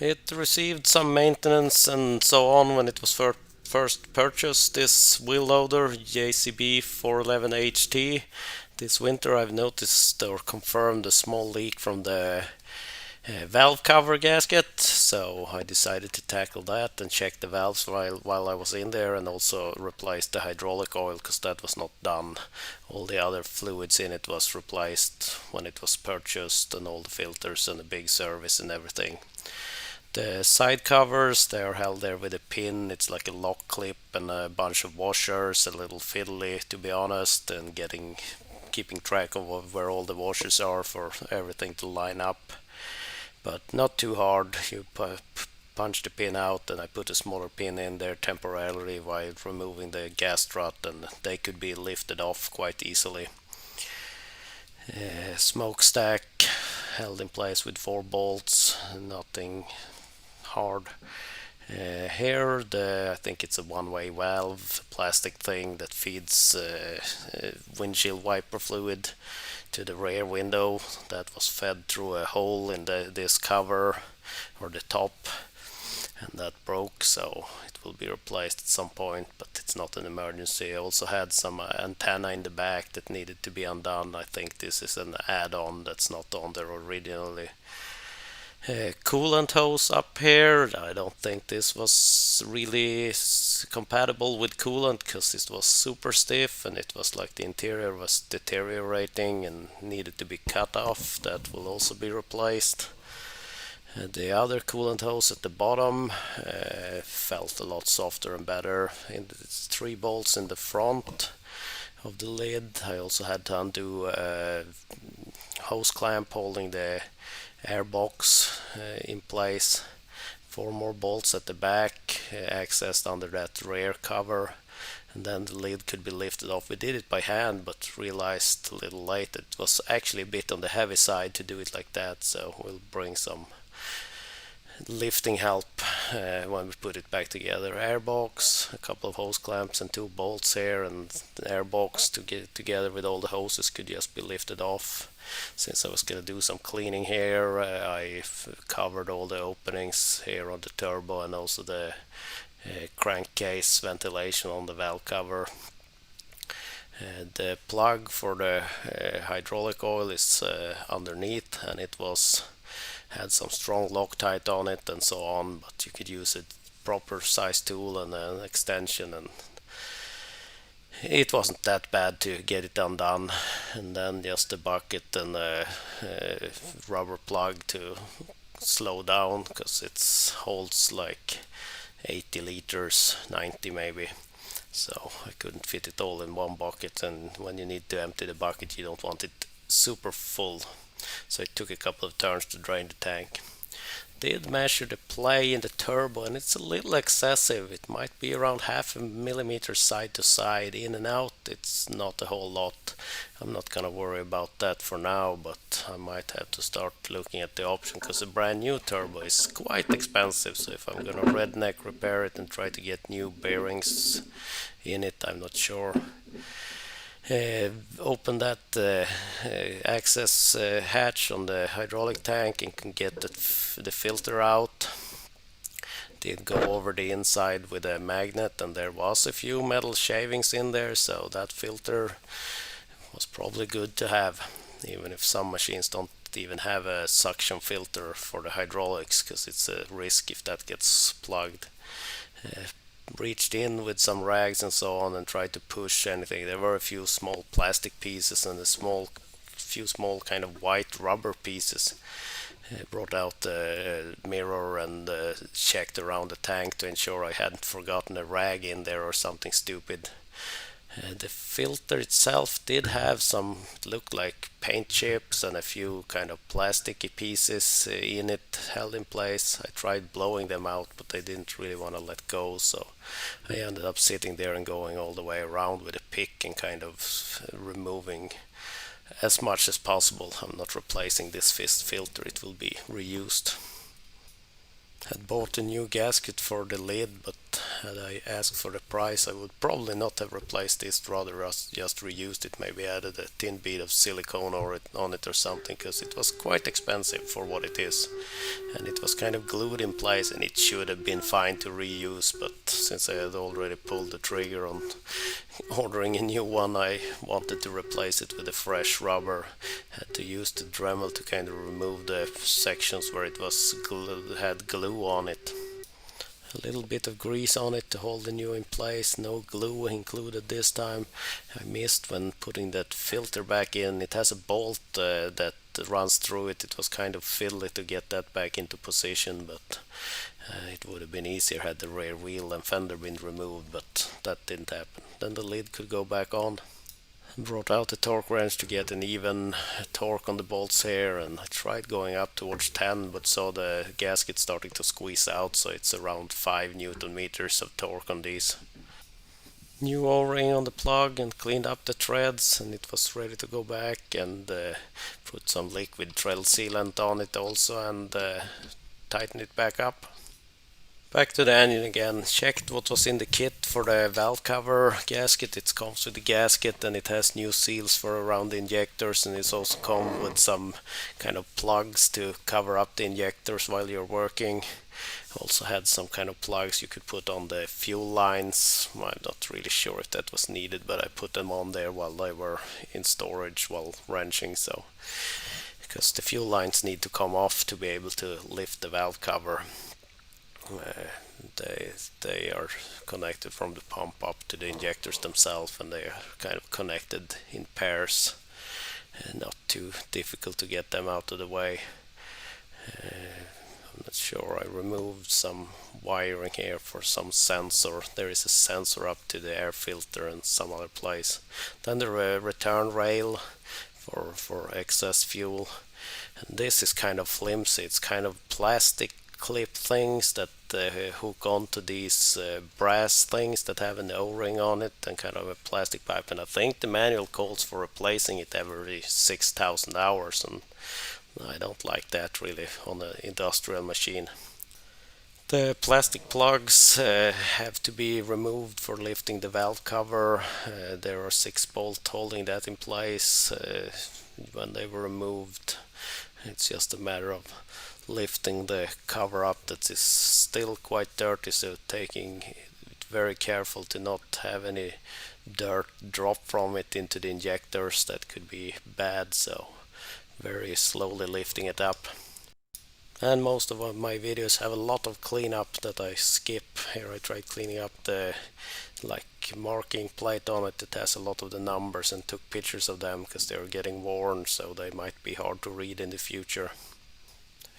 It received some maintenance and so on when it was first purchased. This wheel loader, JCB 411HT. This winter I've noticed or confirmed a small leak from the valve cover gasket, so I decided to tackle that and check the valves while I was in there, and also replace the hydraulic oil because that was not done. All the other fluids in it was replaced when it was purchased, and all the filters and the big service and everything. The side covers, they are held there with a pin. It's like a lock clip and a bunch of washers, a little fiddly to be honest, and keeping track of where all the washers are for everything to line up, but not too hard. You punch the pin out, and I put a smaller pin in there temporarily while removing the gas strut, and they could be lifted off quite easily. Smokestack held in place with 4 bolts, nothing hard. Here, I think it's a one-way valve, plastic thing that feeds windshield wiper fluid to the rear window. That was fed through a hole in this cover or the top, and that broke, so it will be replaced at some point, but it's not an emergency. I also had some antenna in the back that needed to be undone. I think this is an add-on that's not on there originally. Coolant hose up here. I don't think this was really compatible with coolant because it was super stiff, and it was like the interior was deteriorating and needed to be cut off. That will also be replaced. The other coolant hose at the bottom felt a lot softer and better. It's 3 bolts in the front of the lid. I also had to undo a hose clamp holding the airbox in place. 4 more bolts at the back, accessed under that rear cover, and then the lid could be lifted off. We did it by hand, but realized a little late it was actually a bit on the heavy side to do it like that, so we'll bring some lifting help when we put it back together. Airbox, a couple of hose clamps and 2 bolts here, and the airbox to get together with all the hoses could just be lifted off. Since I was going to do some cleaning here, I covered all the openings here on the turbo and also the crankcase ventilation on the valve cover. The plug for the hydraulic oil is underneath, and it had some strong Loctite on it and so on, but you could use a proper size tool and an extension, and it wasn't that bad to get it undone. And then just a bucket and a rubber plug to slow down, because it holds like 80 liters, 90 maybe, so I couldn't fit it all in one bucket, and when you need to empty the bucket you don't want it super full, so it took a couple of turns to drain the tank. Did measure the play in the turbo, and it's a little excessive. It might be around 0.5 mm side to side, in and out. It's not a whole lot. I'm not gonna worry about that for now, but I might have to start looking at the option, because a brand new turbo is quite expensive. So if I'm gonna redneck repair it and try to get new bearings in it, I'm not sure. Open that access hatch on the hydraulic tank and can get the filter out. Did go over the inside with a magnet, and there was a few metal shavings in there, so that filter was probably good to have, even if some machines don't even have a suction filter for the hydraulics, because it's a risk if that gets plugged. Reached in with some rags and so on and tried to push anything. There were a few small plastic pieces and few small kind of white rubber pieces. Brought out the mirror and checked around the tank to ensure I hadn't forgotten a rag in there or something stupid. The filter itself did have some, looked like paint chips and a few kind of plasticky pieces in it held in place. I tried blowing them out, but they didn't really want to let go, so I ended up sitting there and going all the way around with a pick and kind of removing as much as possible. I'm not replacing this filter, it will be reused. Had bought a new gasket for the lid, but had I asked for the price, I would probably not have replaced this, rather just reused it, maybe added a thin bit of silicone on it or something, because it was quite expensive for what it is. And it was kind of glued in place, and it should have been fine to reuse, but since I had already pulled the trigger on ordering a new one, I wanted to replace it with a fresh rubber. Had to use the Dremel to kind of remove the sections where it was had glue on it. A little bit of grease on it to hold the new in place, no glue included this time. I missed when putting that filter back in. It has a bolt that runs through it. It was kind of fiddly to get that back into position, but it would have been easier had the rear wheel and fender been removed, but that didn't happen. Then the lid could go back on. Brought out the torque wrench to get an even torque on the bolts here, and I tried going up towards 10 but saw the gasket starting to squeeze out, so it's around 5 Newton meters of torque on these. New O-ring on the plug and cleaned up the threads, and it was ready to go back, and put some liquid tread sealant on it also, and tighten it back up. Back to the engine again, checked what was in the kit for the valve cover gasket. It comes with the gasket, and it has new seals for around the injectors, and it's also come with some kind of plugs to cover up the injectors while you're working. Also had some kind of plugs you could put on the fuel lines. I'm not really sure if that was needed, but I put them on there while they were in storage while wrenching, so because the fuel lines need to come off to be able to lift the valve cover. They are connected from the pump up to the injectors themselves, and they are kind of connected in pairs. Not too difficult to get them out of the way. I'm not sure. I removed some wiring here for some sensor. There is a sensor up to the air filter and some other place. Then the return rail for excess fuel. And this is kind of flimsy. It's kind of plastic clip things that hook onto these brass things that have an O-ring on it and kind of a plastic pipe, and I think the manual calls for replacing it every 6,000 hours, and I don't like that really on an industrial machine. The plastic plugs have to be removed for lifting the valve cover. There are 6 bolts holding that in place. When they were removed, it's just a matter of lifting the cover up. That is still quite dirty, so taking it very careful to not have any dirt drop from it into the injectors. That could be bad, so very slowly lifting it up. And most of my videos have a lot of cleanup that I skip. Here I tried cleaning up the marking plate on it that has a lot of the numbers, and took pictures of them because they are getting worn, so they might be hard to read in the future.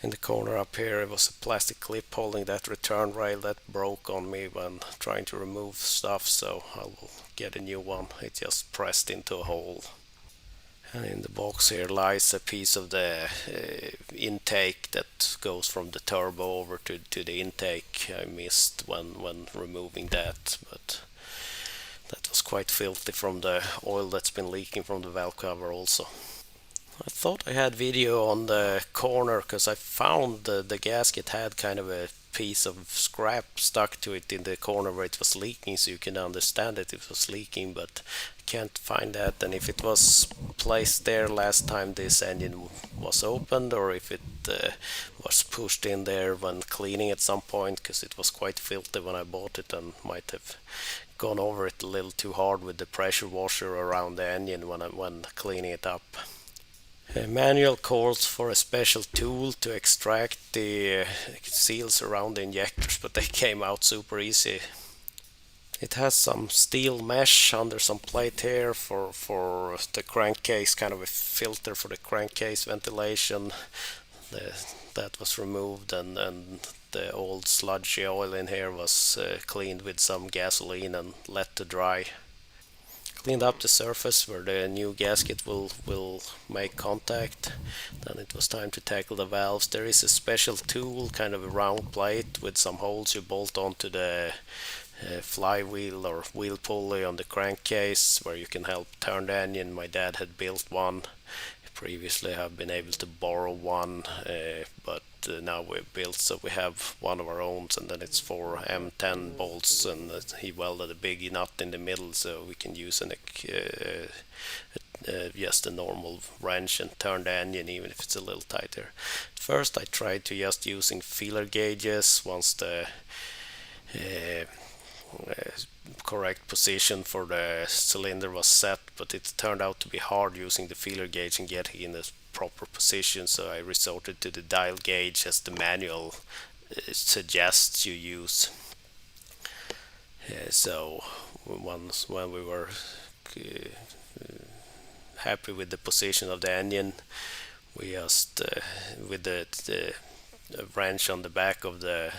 In the corner up here, it was a plastic clip holding that return rail that broke on me when trying to remove stuff, so I will get a new one. It just pressed into a hole. And in the box here lies a piece of the intake that goes from the turbo over to the intake. I missed when removing that, but that was quite filthy from the oil that's been leaking from the valve cover also. I thought I had video on the corner because I found the gasket had kind of a piece of scrap stuck to it in the corner where it was leaking, so you can understand that it was leaking, but I can't find that. And if it was placed there last time this engine was opened, or if it was pushed in there when cleaning at some point, because it was quite filthy when I bought it and might have gone over it a little too hard with the pressure washer around the engine when cleaning it up. Manual calls for a special tool to extract the seals around the injectors, but they came out super easy. It has some steel mesh under some plate here for the crankcase, kind of a filter for the crankcase ventilation. That was removed, and the old sludgy oil in here was cleaned with some gasoline and let to dry. Cleaned up the surface where the new gasket will make contact. Then it was time to tackle the valves. There is a special tool, kind of a round plate with some holes you bolt onto the flywheel or wheel pulley on the crankcase, where you can help turn the engine. My dad had built one. Previously I've been able to borrow one, but now we built, so we have one of our own, and then it's four M10 bolts, and he welded a big nut in the middle, so we can use just a normal wrench and turn the engine even if it's a little tighter. First I tried to just using feeler gauges once the uh, correct position for the cylinder was set, but it turned out to be hard using the feeler gauge and getting in the proper position, so I resorted to the dial gauge as the manual suggests you use. So once when we were happy with the position of the engine, we just with the wrench on the back of the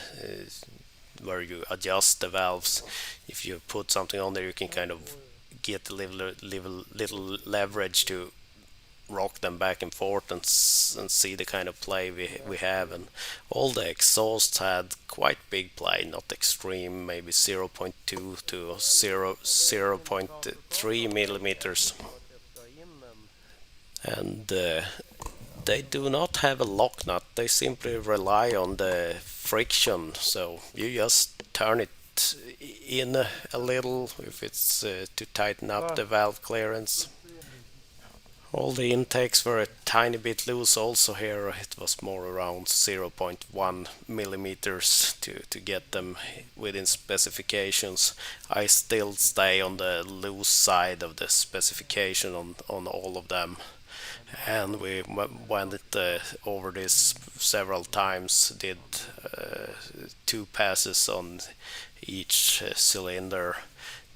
where you adjust the valves, if you put something on there you can kind of get a little leverage to rock them back and forth and see the kind of play we have. And all the exhausts had quite big play, not extreme, maybe 0.2 to 0.3 millimeters. And they do not have a lock nut, they simply rely on the friction, so you just turn it in a little if it's to tighten up the valve clearance. All the intakes were a tiny bit loose also here, it was more around 0.1 millimeters to get them within specifications. I still stay on the loose side of the specification on all of them, and we went over this several times, did two passes on each cylinder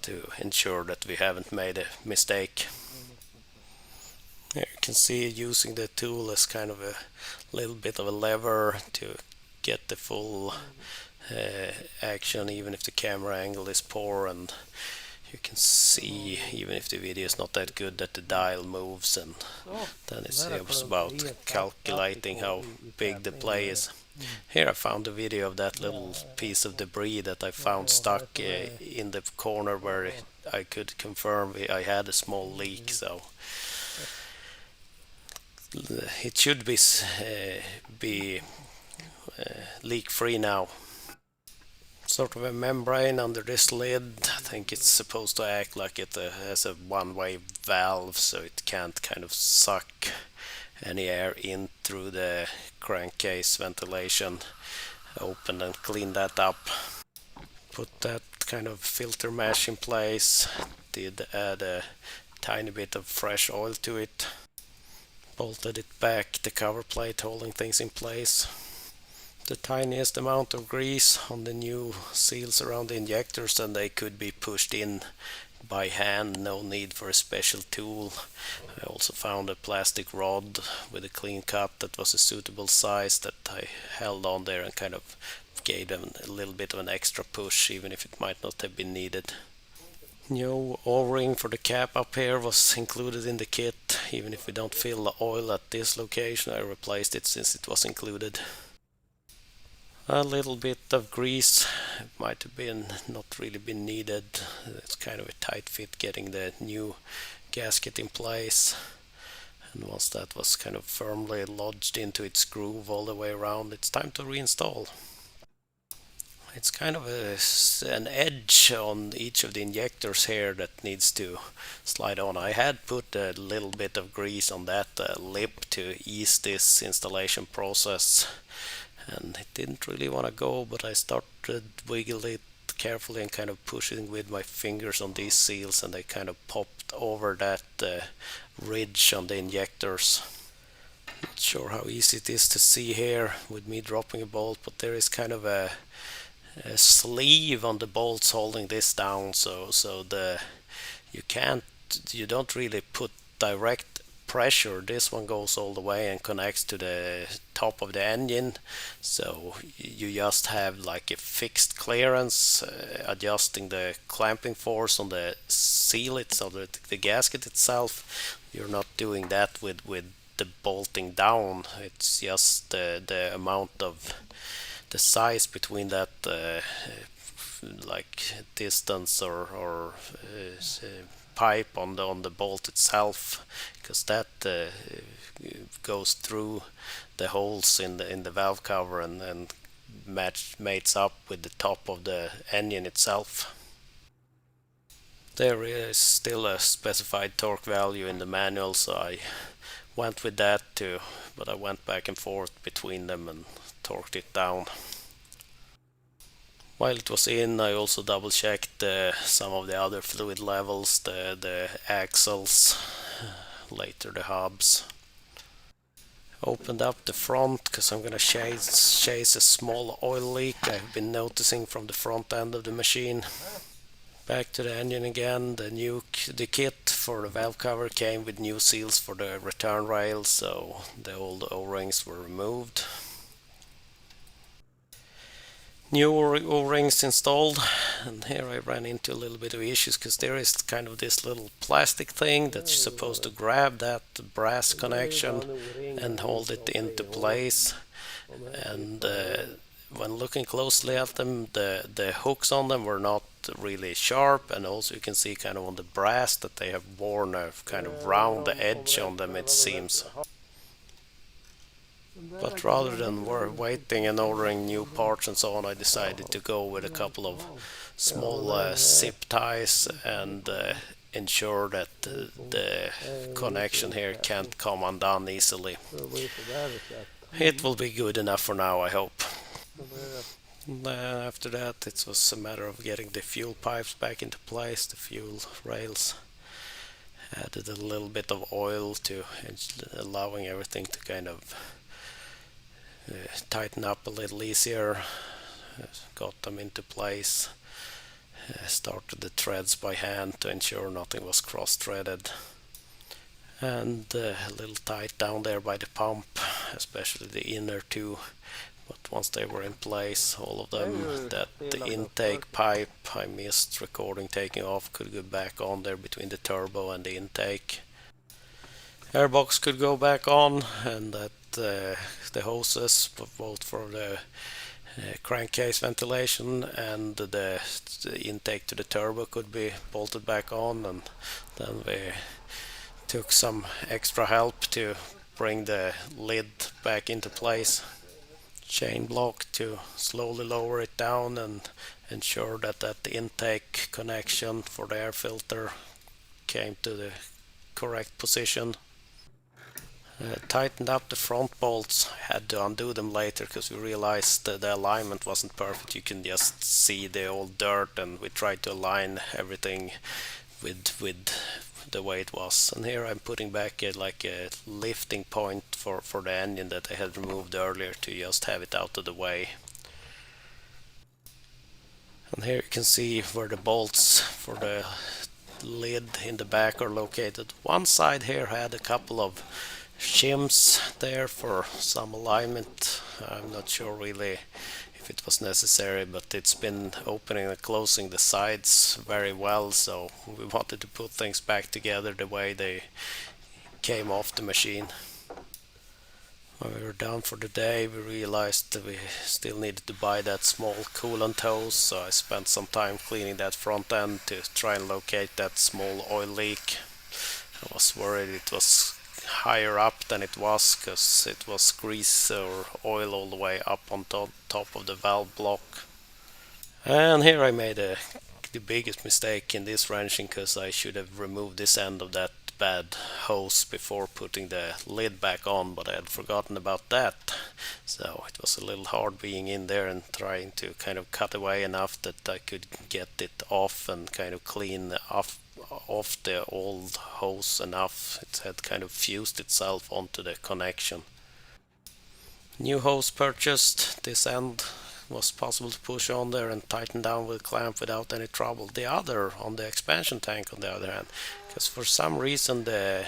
to ensure that we haven't made a mistake. Here you can see using the tool as kind of a little bit of a lever to get the full action even if the camera angle is poor, and you can see even if the video is not that good that the dial moves, and then it's about calculating how big the play is. Here I found a video of that little piece of debris that I found stuck in the corner where I could confirm I had a small leak, so it should be leak free now. Sort of a membrane under this lid. I think it's supposed to act like it has a one-way valve, so it can't kind of suck any air in through the crankcase ventilation. Open and clean that up. Put that kind of filter mesh in place. Did add a tiny bit of fresh oil to it. Bolted it back, the cover plate holding things in place. The tiniest amount of grease on the new seals around the injectors, and they could be pushed in by hand, no need for a special tool. I also found a plastic rod with a clean cut that was a suitable size that I held on there and kind of gave them a little bit of an extra push even if it might not have been needed. New O-ring for the cap up here was included in the kit. Even if we don't fill the oil at this location, I replaced it since it was included. A little bit of grease, it might have been not really been needed. It's kind of a tight fit getting the new gasket in place, and once that was kind of firmly lodged into its groove all the way around, it's time to reinstall. It's kind of an edge on each of the injectors here that needs to slide on. I had put a little bit of grease on that lip to ease this installation process, and it didn't really want to go, but I started wiggle it carefully and kind of pushing with my fingers on these seals, and they kind of popped over that ridge on the injectors. Not sure how easy it is to see here with me dropping a bolt, but there is kind of a sleeve on the bolts holding this down, so you don't really put direct pressure. This one goes all the way and connects to the top of the engine, so you just have like a fixed clearance adjusting the clamping force on the seal itself, the gasket itself. You're not doing that with the bolting down. It's just the amount of the size between that like distance or pipe on the bolt itself, because that goes through the holes in the valve cover and mates up with the top of the engine itself. There is still a specified torque value in the manual, so I went with that too, but I went back and forth between them and torqued it down. While it was in, I also double checked some of the other fluid levels, the axles, later the hubs. Opened up the front because I'm gonna chase a small oil leak I've been noticing from the front end of the machine. Back to the engine again. The kit for the valve cover came with new seals for the return rails, so the old O-rings were removed. New O-rings installed, and here I ran into a little bit of issues because there is kind of this little plastic thing that's supposed to grab that brass connection and hold it into place. And when looking closely at them, the hooks on them were not really sharp, and also you can see kind of on the brass that they have worn a kind of round edge on them, it seems. But rather than waiting and ordering new parts and so on, I decided to go with a couple of small zip ties and ensure that the connection here can't come undone easily. It will be good enough for now, I hope. After that, it was a matter of getting the fuel pipes back into place, the fuel rails. Added a little bit of oil to allowing everything to kind of tighten up a little easier. Got them into place. Started the threads by hand to ensure nothing was cross-threaded. And a little tight down there by the pump, especially the inner two. But once they were in place, all of them, that the intake pipe I missed recording taking off could go back on there between the turbo and the intake. Airbox could go back on, and that the hoses, both for the crankcase ventilation and the intake to the turbo, could be bolted back on. And then we took some extra help to bring the lid back into place. Chain block to slowly lower it down and ensure that the intake connection for the air filter came to the correct position. Tightened up the front bolts. I had to undo them later because we realized that the alignment wasn't perfect. You can just see the old dirt, and we tried to align everything with the way it was. And here I'm putting back a lifting point for the engine that I had removed earlier to just have it out of the way. And here you can see where the bolts for the lid in the back are located. One side here had a couple of shims there for some alignment. I'm not sure really if it was necessary, but it's been opening and closing the sides very well, so we wanted to put things back together the way they came off the machine. When we were done for the day, we realized that we still needed to buy that small coolant hose, so I spent some time cleaning that front end to try and locate that small oil leak. I was worried it was higher up than it was, because it was grease or oil all the way up on top of the valve block. And here I made the biggest mistake in this wrenching, because I should have removed this end of that bad hose before putting the lid back on, but I had forgotten about that. So it was a little hard being in there and trying to kind of cut away enough that I could get it off and kind of clean off the old hose enough. It had kind of fused itself onto the connection. New hose purchased. This end was possible to push on there and tighten down with a clamp without any trouble. The other on the expansion tank, on the other hand, because for some reason the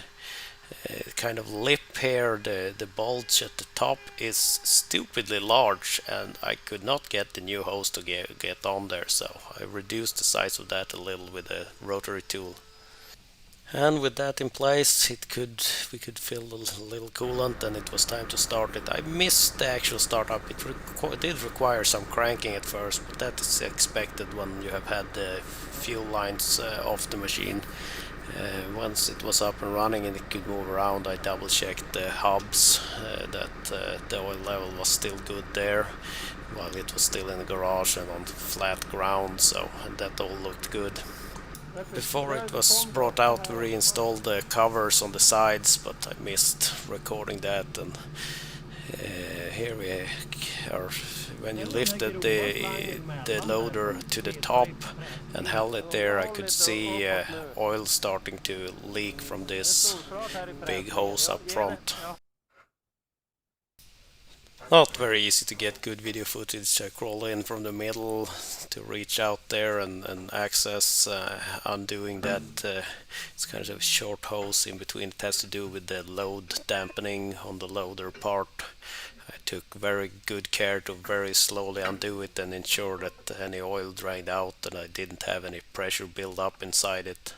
kind of lip here, the bulge at the top is stupidly large, and I could not get the new hose to get on there, so I reduced the size of that a little with a rotary tool. And with that in place, we could fill a little coolant, and it was time to start it. I missed the actual startup. It did require some cranking at first, but that is expected when you have had the fuel lines off the machine. Once it was up and running and it could move around, I double checked the hubs that the oil level was still good there while it was still in the garage and on flat ground, so that all looked good. Before it was brought out, we reinstalled the covers on the sides, but I missed recording that. And here we are. When you lifted the loader to the top and held it there, I could see oil starting to leak from this big hose up front. Not very easy to get good video footage. I crawl in from the middle to reach out there and access undoing that. It's kind of a short hose in between. It has to do with the load dampening on the loader part. I took very good care to very slowly undo it and ensure that any oil drained out and I didn't have any pressure build up inside it.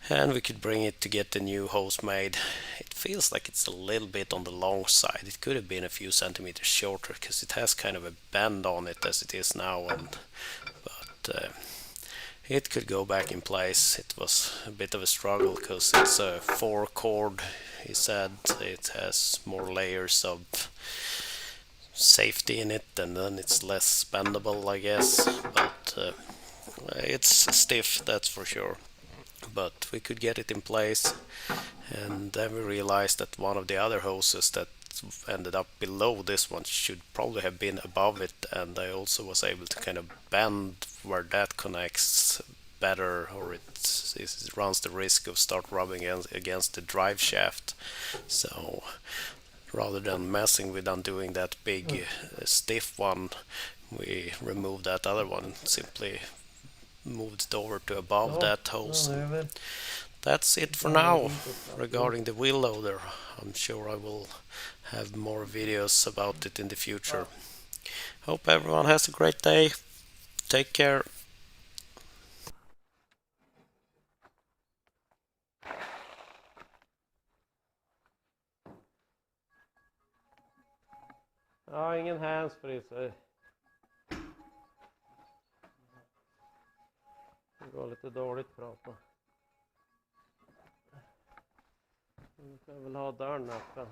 And we could bring it to get the new hose made. It feels like it's a little bit on the long side. It could have been a few centimeters shorter because it has kind of a bend on it as it is now, but it could go back in place. It was a bit of a struggle because it's a 4-cord. He said it has more layers of safety in it, and then it's less bendable, I guess. But it's stiff, that's for sure. But we could get it in place, and then we realized that one of the other hoses that ended up below this one should probably have been above it, and I also was able to kind of bend where that connects better, or it runs the risk of start rubbing against the drive shaft. So rather than messing with undoing that big stiff one, we removed that other one, simply moved it over to above that hose. That's it for now regarding the wheel loader. I'm sure I will have more videos about it in the future. Hope everyone has a great day. Take care. Ja, ingen handsfree så det går lite dåligt prata. Vi ska väl ha dörren öppen.